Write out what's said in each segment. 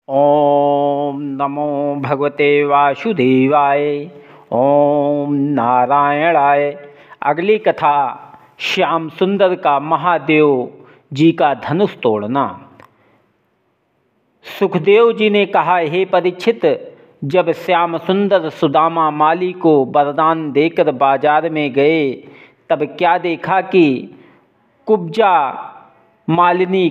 ओम नमो भगवते वासुदेवाय। ओम नारायणाय। अगली कथा श्याम सुंदर का महादेव जी का धनुष तोड़ना। सुखदेव जी ने कहा, हे परीक्षित, जब श्याम सुंदर सुदामा माली को वरदान देकर बाजार में गए तब क्या देखा कि कुब्जा मालिनी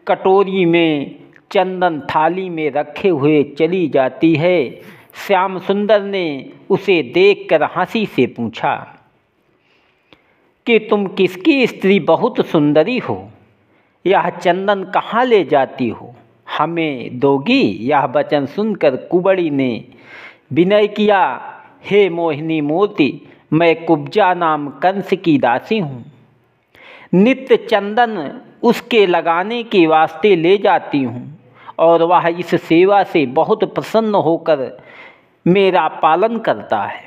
कटोरी में चंदन थाली में रखे हुए चली जाती है। श्याम सुंदर ने उसे देखकर हंसी से पूछा कि तुम किसकी स्त्री बहुत सुंदरी हो, यह चंदन कहाँ ले जाती हो, हमें दोगी? यह वचन सुनकर कुबड़ी ने विनय किया, हे मोहिनी मूर्ति, मैं कुब्जा नाम कंस की दासी हूँ। नित्य चंदन उसके लगाने के वास्ते ले जाती हूँ और वह इस सेवा से बहुत प्रसन्न होकर मेरा पालन करता है।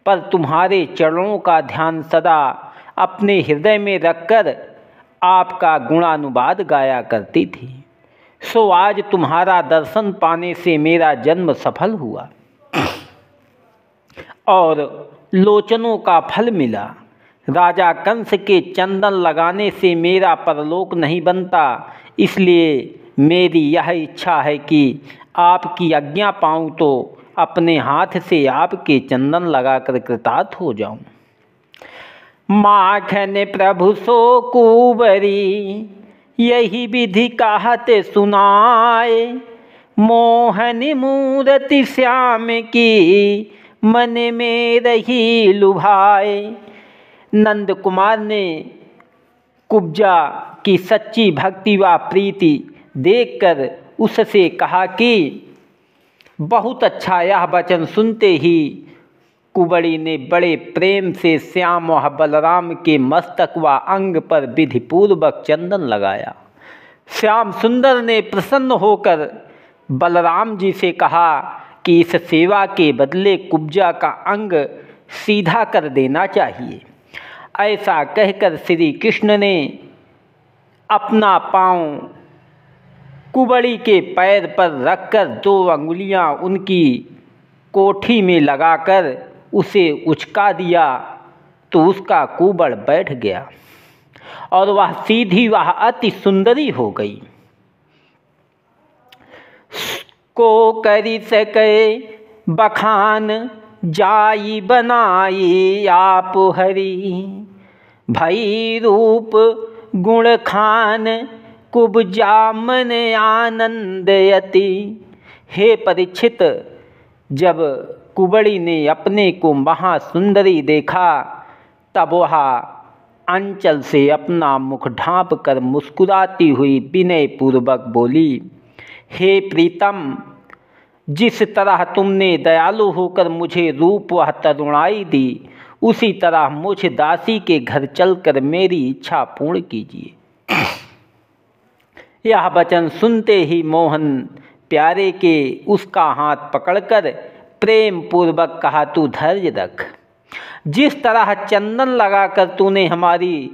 पर तुम्हारे चरणों का ध्यान सदा अपने हृदय में रखकर आपका गुणानुवाद गाया करती थी। सो आज तुम्हारा दर्शन पाने से मेरा जन्म सफल हुआ और लोचनों का फल मिला। राजा कंस के चंदन लगाने से मेरा परलोक नहीं बनता, इसलिए मेरी यह इच्छा है कि आपकी आज्ञा पाऊँ तो अपने हाथ से आपके चंदन लगाकर कृतार्थ हो जाऊँ। माखन प्रभु सो कुंवरी, यही विधि कहते सुनाए। मोहन मूरति श्याम की, मन में रही लुभाए। नंद कुमार ने कुब्जा की सच्ची भक्ति व प्रीति देखकर उससे कहा कि बहुत अच्छा। यह वचन सुनते ही कुबड़ी ने बड़े प्रेम से श्याम व बलराम के मस्तक व अंग पर विधिपूर्वक चंदन लगाया। श्याम सुंदर ने प्रसन्न होकर बलराम जी से कहा कि इस सेवा के बदले कुब्जा का अंग सीधा कर देना चाहिए। ऐसा कहकर श्री कृष्ण ने अपना पाँव कुबड़ी के पैर पर रखकर 2 अंगुलियां उनकी कोठी में लगाकर उसे उचका दिया तो उसका कुबड़ बैठ गया और वह सीधी वह अति सुंदरी हो गई। को करी सके बखान, जाई बनाई आप हरि। भई रूप गुण खान, कुब्जा मन आनंद यति। हे परीक्षित, जब कुबड़ी ने अपने को महासुंदरी देखा तब वह अंचल से अपना मुख ढाँप कर मुस्कुराती हुई विनय पूर्वक बोली, हे प्रीतम, जिस तरह तुमने दयालु होकर मुझे रूप व तरुणाई दी, उसी तरह मुझ दासी के घर चलकर मेरी इच्छा पूर्ण कीजिए। यह वचन सुनते ही मोहन प्यारे के उसका हाथ पकड़कर प्रेम पूर्वक कहा, तू धैर्य रख। जिस तरह चंदन लगाकर तूने हमारी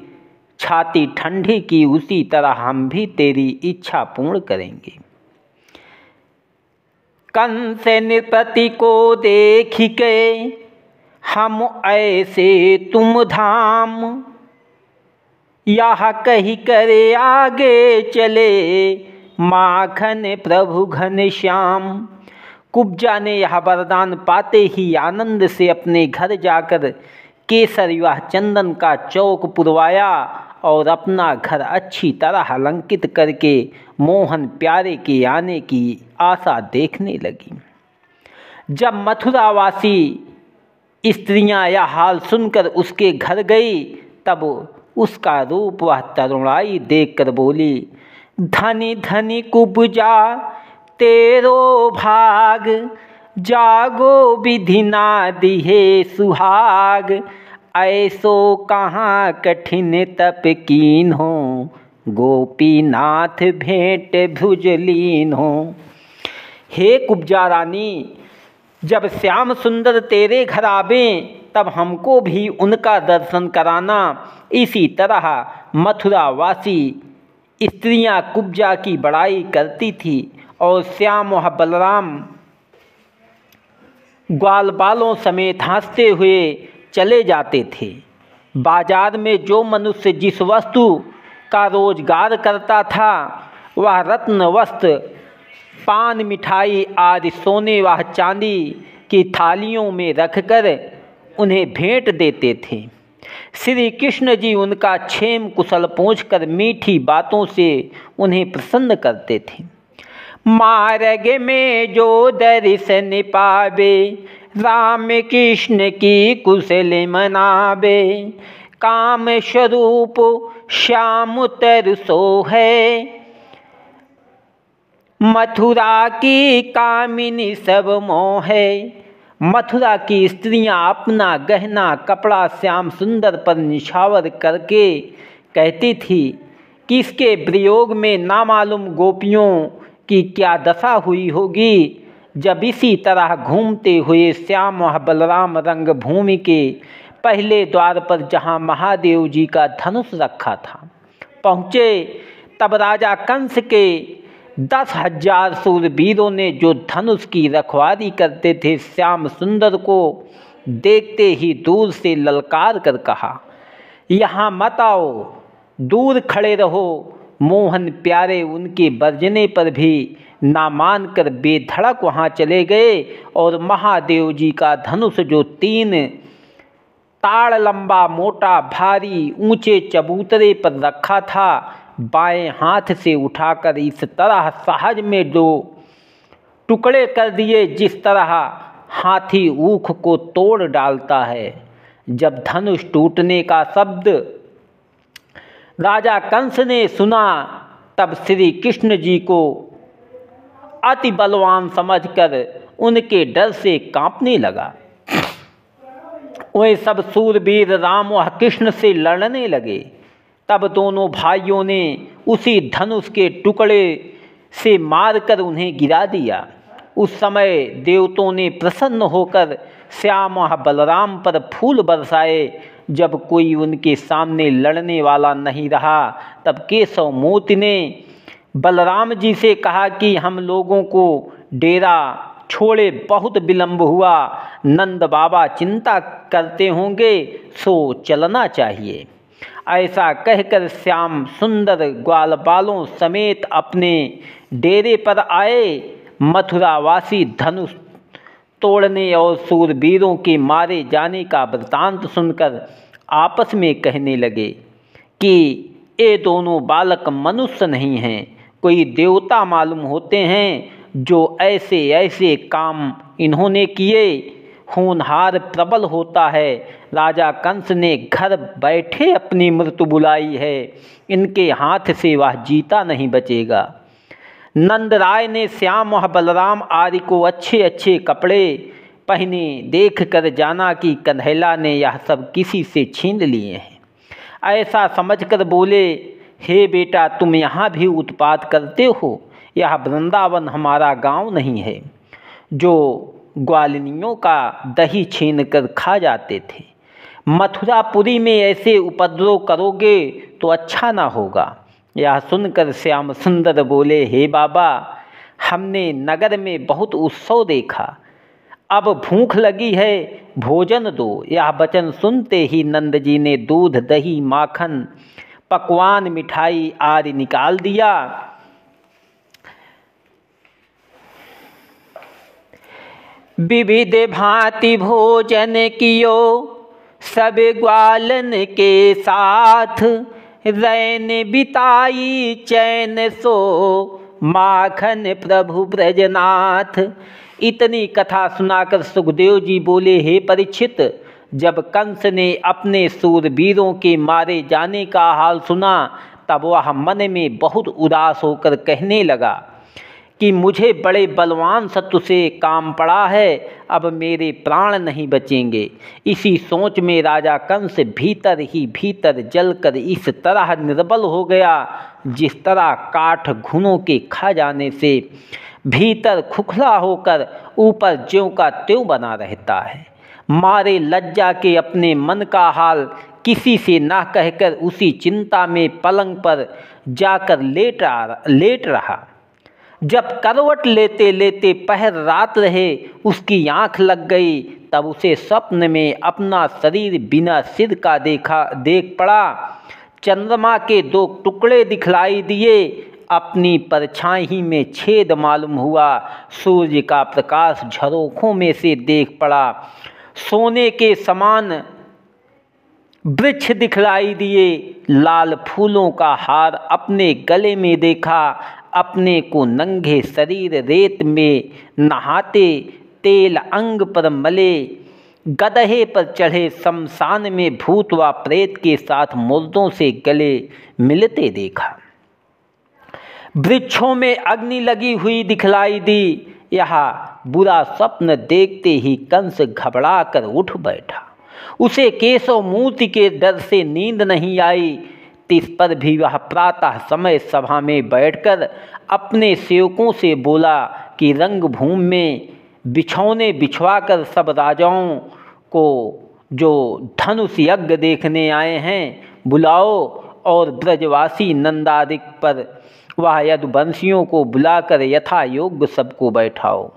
छाती ठंडी की, उसी तरह हम भी तेरी इच्छा पूर्ण करेंगे। कंस नृपति को देख के हम ऐसे तुम धाम, यह कही करे आगे चले माखन प्रभु घनश्याम। कुब्जा ने यह वरदान पाते ही आनंद से अपने घर जाकर केसर व चंदन का चौक पुरवाया और अपना घर अच्छी तरह अलंकित करके मोहन प्यारे के आने की आशा देखने लगी। जब मथुरावासी स्त्रियां यह हाल सुनकर उसके घर गई तब उसका रूप वह तरुणाई देखकर बोली, धनी धनी कुब्जा तेरो भाग, जागो विधि ना दिहे सुहाग। ऐसो कहाँ कठिन तप कीन हो, गोपीनाथ भेंट भुजलीन हो। हे कुब्जा रानी, जब श्याम सुंदर तेरे घर आवें तब हमको भी उनका दर्शन कराना। इसी तरह मथुरावासी स्त्रियां कुब्जा की बड़ाई करती थी और श्याम व बलराम ग्वाल बालों समेत हंसते हुए चले जाते थे। बाजार में जो मनुष्य जिस वस्तु का रोजगार करता था वह रत्न वस्त्र, पान, मिठाई आदि सोने व चांदी की थालियों में रखकर उन्हें भेंट देते थे। श्री कृष्ण जी उनका क्षेम कुशल पूछकर मीठी बातों से उन्हें प्रसन्न करते थे। मार्ग में जो दर्शन पावे, राम कृष्ण की कुशल मनावे, काम स्वरूप श्याम तरसो है, मथुरा की कामिनी सब मोह है। मथुरा की स्त्रियां अपना गहना कपड़ा श्याम सुंदर पर निछावर करके कहती थी कि इसके प्रयोग में नामालूम गोपियों की क्या दशा हुई होगी। जब इसी तरह घूमते हुए श्याम व बलराम रंगभूमि के पहले द्वार पर जहाँ महादेव जी का धनुष रखा था पहुँचे, तब राजा कंस के 10,000 शूरवीरों ने जो धनुष की रखवाली करते थे श्याम सुंदर को देखते ही दूर से ललकार कर कहा, यहाँ मत आओ, दूर खड़े रहो। मोहन प्यारे उनके बरजने पर भी ना मानकर बेधड़क वहाँ चले गए और महादेव जी का धनुष जो 3 ताड़ लंबा, मोटा, भारी, ऊंचे चबूतरे पर रखा था, बाएं हाथ से उठाकर इस तरह सहज में 2 टुकड़े कर दिए जिस तरह हाथी ऊख को तोड़ डालता है। जब धनुष टूटने का शब्द राजा कंस ने सुना तब श्री कृष्ण जी को अति बलवान समझकर उनके डर से कांपने लगा। वे सब शूरवीर राम व कृष्ण से लड़ने लगे। तब दोनों भाइयों ने उसी धनुष के टुकड़े से मारकर उन्हें गिरा दिया। उस समय देवताओं ने प्रसन्न होकर श्याम व बलराम पर फूल बरसाए। जब कोई उनके सामने लड़ने वाला नहीं रहा तब केशव मूर्ति ने बलराम जी से कहा कि हम लोगों को डेरा छोड़े बहुत विलंब हुआ, नंद बाबा चिंता करते होंगे, सो चलना चाहिए। ऐसा कहकर श्याम सुंदर ग्वाल बालों समेत अपने डेरे पर आए। मथुरावासी धनुष तोड़ने और शूरवीरों के मारे जाने का वृतांत सुनकर आपस में कहने लगे कि ये दोनों बालक मनुष्य नहीं हैं, कोई देवता मालूम होते हैं जो ऐसे ऐसे काम इन्होंने किए। होनहार प्रबल होता है। राजा कंस ने घर बैठे अपनी मृत्यु बुलाई है, इनके हाथ से वह जीता नहीं बचेगा। नंद राय ने श्याम व बलराम आदि को अच्छे अच्छे कपड़े पहने देख कर जाना कि कन्हैया ने यह सब किसी से छीन लिए हैं। ऐसा समझकर बोले, हे बेटा, तुम यहाँ भी उत्पात करते हो। यह वृंदावन हमारा गांव नहीं है जो ग्वालिनियों का दही छीन कर खा जाते थे। मथुरापुरी में ऐसे उपद्रव करोगे तो अच्छा ना होगा। यह सुनकर श्याम सुंदर बोले, हे बाबा, हमने नगर में बहुत उत्सव देखा, अब भूख लगी है, भोजन दो। यह वचन सुनते ही नंद जी ने दूध, दही, माखन, पकवान, मिठाई आदि निकाल दिया। विविध भांति भोजन कियो सब ग्वालन के साथ, रैन बिताई चैन सो माखन प्रभु ब्रजनाथ। इतनी कथा सुनाकर सुखदेव जी बोले, हे परीक्षित, जब कंस ने अपने शूरवीरों के मारे जाने का हाल सुना तब वह मन में बहुत उदास होकर कहने लगा कि मुझे बड़े बलवान शत्रु से काम पड़ा है, अब मेरे प्राण नहीं बचेंगे। इसी सोच में राजा कंस भीतर ही भीतर जलकर इस तरह निर्बल हो गया जिस तरह काठ घुनों के खा जाने से भीतर खुखला होकर ऊपर ज्यों का त्यों बना रहता है। मारे लज्जा के अपने मन का हाल किसी से ना कहकर उसी चिंता में पलंग पर जाकर लेट रहा। जब करवट लेते लेते पहर रात रहे उसकी आँख लग गई, तब उसे स्वप्न में अपना शरीर बिना सिर का देख पड़ा। चंद्रमा के 2 टुकड़े दिखलाई दिए, अपनी परछाई में छेद मालूम हुआ। सूर्य का प्रकाश झरोखों में से देख पड़ा। सोने के समान वृक्ष दिखलाई दिए, लाल फूलों का हार अपने गले में देखा। अपने को नंगे शरीर रेत में नहाते, तेल अंग पर मले, गदहे पर चढ़े शमशान में भूत व प्रेत के साथ मुर्दों से गले मिलते देखा। वृक्षों में अग्नि लगी हुई दिखलाई दी। यह बुरा स्वप्न देखते ही कंस घबरा कर उठ बैठा। उसे केशव मूर्ति के डर से नींद नहीं आई। इस पर भी वह प्रातः समय सभा में बैठकर अपने सेवकों से बोला कि रंगभूमि में बिछौने बिछवाकर सब राजाओं को जो धनुष यज्ञ देखने आए हैं बुलाओ, और ब्रजवासी नंदादिक पर वह यदुवंशियों को बुलाकर यथा योग्य सबको बैठाओ।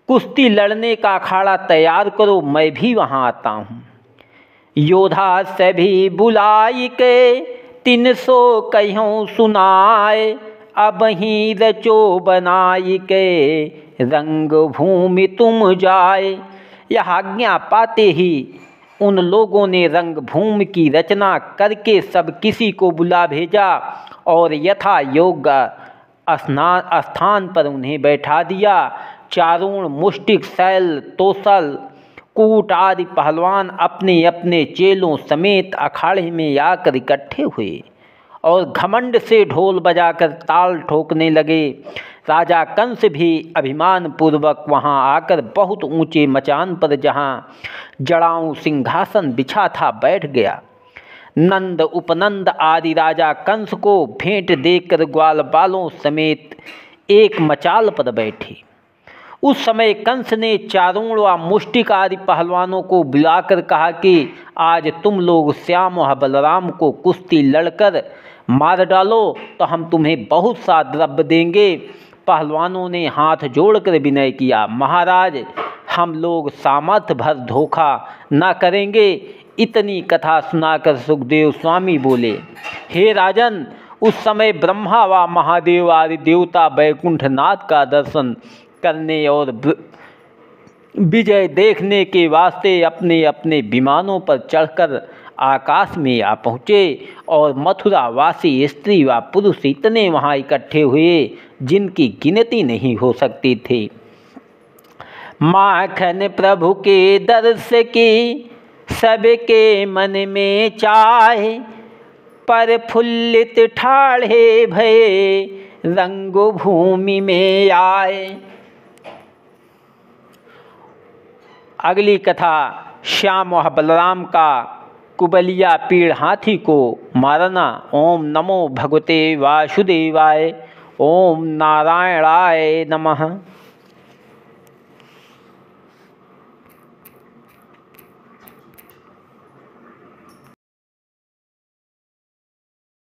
कुश्ती लड़ने का अखाड़ा तैयार करो, मैं भी वहाँ आता हूँ। योधा सभी बुलाई के 300 कह्यों सुनाए, अब ही रचो बनाई के रंग भूमि तुम जाए। यह आज्ञा पाते ही उन लोगों ने रंग भूमि की रचना करके सब किसी को बुला भेजा और यथा योग्य स्थान पर उन्हें बैठा दिया। चारों मुष्टिक, शैल, तोसल, कूट आदि पहलवान अपने अपने चेलों समेत अखाड़े में आकर इकट्ठे हुए और घमंड से ढोल बजाकर ताल ठोकने लगे। राजा कंस भी अभिमान पूर्वक वहां आकर बहुत ऊंचे मचान पर जहां जड़ाऊं सिंहासन बिछा था बैठ गया। नंद, उपनंद आदि राजा कंस को भेंट देकर ग्वाल बालों समेत एक मचाल पर बैठे। उस समय कंस ने चारों व मुष्टिक आदि पहलवानों को बुलाकर कहा कि आज तुम लोग श्याम व बलराम को कुश्ती लड़कर मार डालो तो हम तुम्हें बहुत सा द्रव्य देंगे। पहलवानों ने हाथ जोड़कर विनय किया, महाराज हम लोग सामर्थ्य भर धोखा न करेंगे। इतनी कथा सुनाकर सुखदेव स्वामी बोले, हे राजन, उस समय ब्रह्मा व महादेव आदि देवता वैकुंठनाथ का दर्शन करने और विजय देखने के वास्ते अपने अपने विमानों पर चढ़कर आकाश में आ पहुँचे और मथुरा वासी स्त्री व पुरुष इतने वहाँ इकट्ठे हुए जिनकी गिनती नहीं हो सकती थी। माखन प्रभु के दर्श की सबके मन में चाहे, पर फुल्लित ठाढ़े भये रंग भूमि में आए। अगली कथा श्याम व बलराम का कुबलिया पीड़ हाथी को मारना। ओम नमो भगवते वासुदेवाय। ओम नारायणाय नमः।